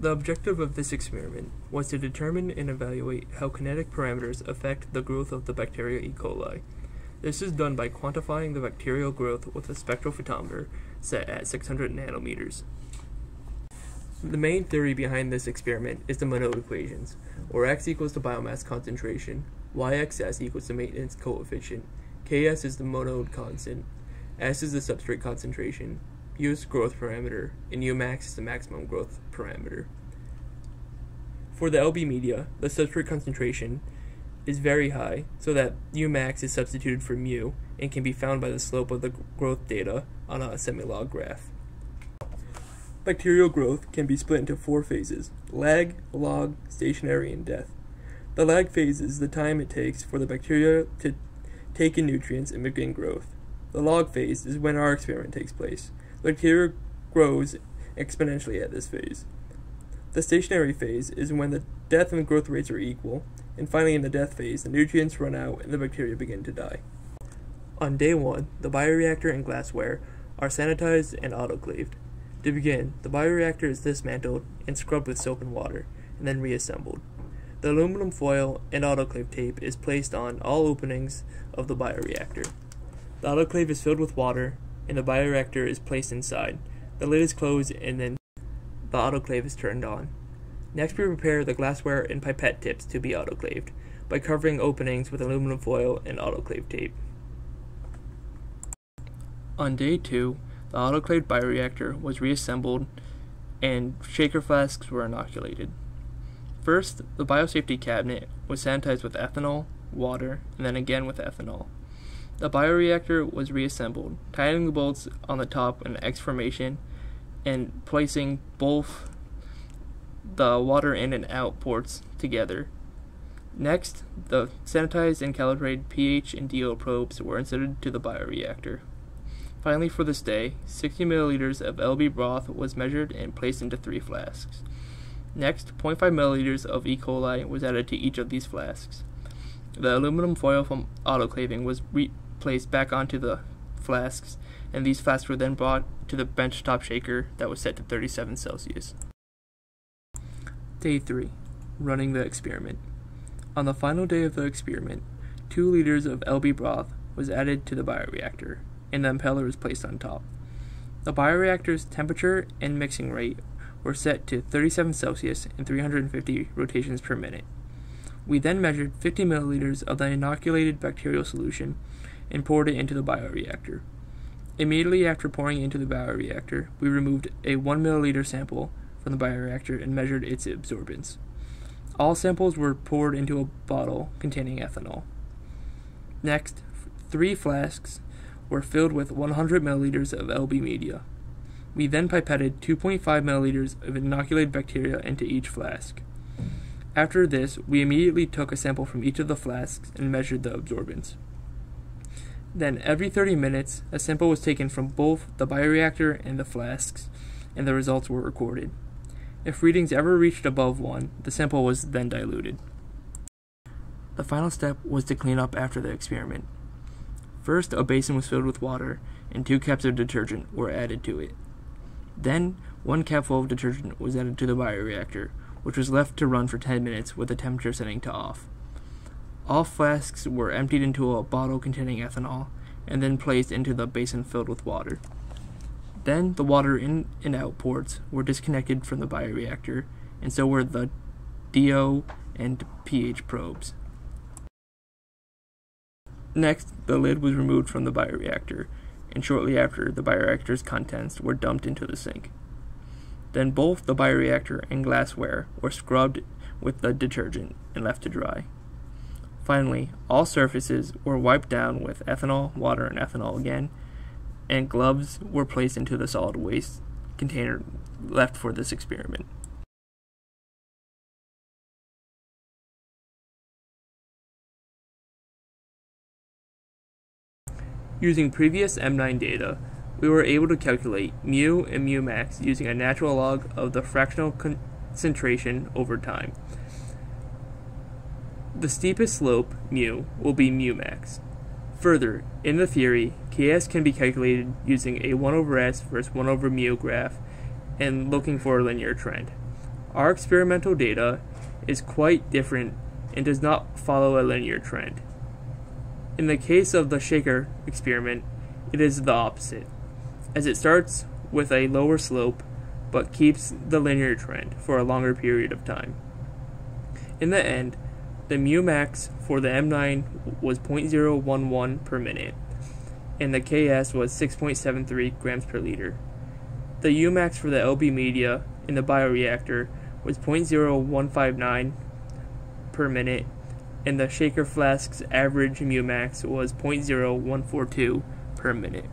The objective of this experiment was to determine and evaluate how kinetic parameters affect the growth of the bacteria E. coli. This is done by quantifying the bacterial growth with a spectrophotometer set at 600 nanometers. The main theory behind this experiment is the Monod equations, or x equals the biomass concentration, yxs equals the maintenance coefficient, ks is the Monod constant, s is the substrate concentration, u is growth parameter, and umax is the maximum growth parameter. For the LB media, the substrate concentration is very high, so that umax is substituted for mu and can be found by the slope of the growth data on a semilog graph. Bacterial growth can be split into 4 phases: lag, log, stationary, and death. The lag phase is the time it takes for the bacteria to take in nutrients and begin growth. The log phase is when our experiment takes place. The bacteria grows exponentially at this phase. The stationary phase is when the death and growth rates are equal, and finally in the death phase, the nutrients run out and the bacteria begin to die. On day 1, the bioreactor and glassware are sanitized and autoclaved. To begin, the bioreactor is dismantled and scrubbed with soap and water, and then reassembled. The aluminum foil and autoclave tape is placed on all openings of the bioreactor. The autoclave is filled with water, and the bioreactor is placed inside. The lid is closed, and then the autoclave is turned on. Next, we prepare the glassware and pipette tips to be autoclaved by covering openings with aluminum foil and autoclave tape. On day 2, the autoclaved bioreactor was reassembled and shaker flasks were inoculated. First, the biosafety cabinet was sanitized with ethanol, water, and then again with ethanol. The bioreactor was reassembled, tightening the bolts on the top in X formation and placing both the water in and out ports together. Next, the sanitized and calibrated pH and DO probes were inserted to the bioreactor. Finally, for this day, 60 milliliters of LB broth was measured and placed into 3 flasks. Next, 0.5 milliliters of E. coli was added to each of these flasks. The aluminum foil from autoclaving was placed back onto the flasks, and these flasks were then brought to the benchtop shaker that was set to 37 Celsius. Day 3. Running the experiment. On the final day of the experiment, 2 liters of LB broth was added to the bioreactor, and the impeller was placed on top. The bioreactor's temperature and mixing rate were set to 37 Celsius and 350 rotations per minute. We then measured 50 milliliters of the inoculated bacterial solution and poured it into the bioreactor. Immediately after pouring into the bioreactor, we removed a 1 milliliter sample from the bioreactor and measured its absorbance. All samples were poured into a bottle containing ethanol. Next, 3 flasks were filled with 100 milliliters of LB media. We then pipetted 2.5 milliliters of inoculated bacteria into each flask. After this, we immediately took a sample from each of the flasks and measured the absorbance. Then, every 30 minutes, a sample was taken from both the bioreactor and the flasks, and the results were recorded. If readings ever reached above 1, the sample was then diluted. The final step was to clean up after the experiment. First, a basin was filled with water, and 2 caps of detergent were added to it. Then, 1 cap full of detergent was added to the bioreactor, which was left to run for 10 minutes with the temperature setting to off. All flasks were emptied into a bottle containing ethanol, and then placed into the basin filled with water. Then, the water in and out ports were disconnected from the bioreactor, and so were the DO and pH probes. Next, the lid was removed from the bioreactor, and shortly after, the bioreactor's contents were dumped into the sink. Then both the bioreactor and glassware were scrubbed with the detergent and left to dry. Finally, all surfaces were wiped down with ethanol, water, and ethanol again, and gloves were placed into the solid waste container left for this experiment. Using previous M9 data, we were able to calculate mu and mu max using a natural log of the fractional concentration over time. The steepest slope, mu, will be mu max. Further, in the theory, Ks can be calculated using a 1 over s versus 1 over mu graph and looking for a linear trend. Our experimental data is quite different and does not follow a linear trend. In the case of the shaker experiment, it is the opposite, as it starts with a lower slope but keeps the linear trend for a longer period of time. In the end, the mu max for the M9 was 0.011 per minute, and the Ks was 6.73 grams per liter. The Umax for the LB media in the bioreactor was 0.0159 per minute, and the shaker flask's average mu max was 0.0142 per minute.